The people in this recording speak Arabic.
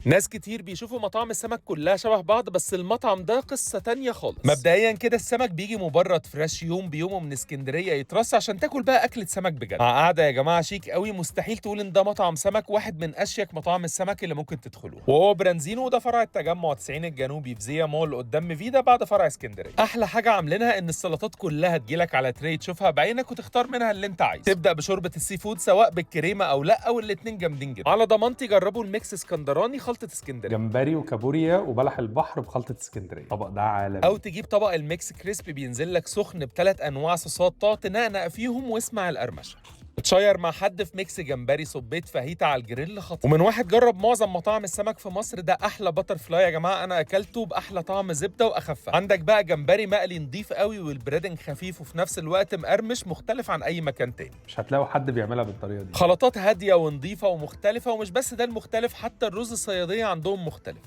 ناس كتير بيشوفوا مطاعم السمك كلها شبه بعض، بس المطعم ده قصة تانية خالص. مبدئيا كده السمك بيجي مبرد فريش يوم بيومه من اسكندرية يترص عشان تاكل بقى أكلة سمك بجد، مع قعدة يا جماعة شيك قوي. مستحيل تقول إن ده مطعم سمك، واحد من أشيك مطاعم السمك اللي ممكن تدخلوه. وهو برانزينو، ده فرع التجمع 90 الجنوبي في زيا مول قدام ميفيدا بعد فرع اسكندرية. أحلى حاجة عاملينها إن السلطات كلها تجيلك على تري تشوفها بعينك وتختار منها اللي أنت عايزه. تبدأ بشوربة السي فود سواء بالكريمة أو لا، أو الاتنين جامدين جدا. على ضمانتي جربوا الميكس اسكندراني خلطة اسكندرية، جمبري وكابوريا وبلح البحر بخلطة اسكندرية. الطبق ده عالمي. او تجيب طبق الميكس كريسبي بينزل لك سخن بثلاث انواع صوصات، تقعد تنقنق فيهم واسمع القرمشه. تشير مع حد في ميكس جمبري صبيت فاهيتا على الجريل خطير. ومن واحد جرب معظم مطاعم السمك في مصر، ده احلى باتر فلاي يا جماعه انا اكلته، باحلى طعم زبده واخف. عندك بقى جمبري مقلي نضيف قوي والبريدنج خفيف وفي نفس الوقت مقرمش، مختلف عن اي مكان تاني. مش هتلاقوا حد بيعملها بالطريقة دي. خلطات هاديه ونضيفه ومختلفه، ومش بس ده المختلف، حتى الرز الصياديه عندهم مختلف.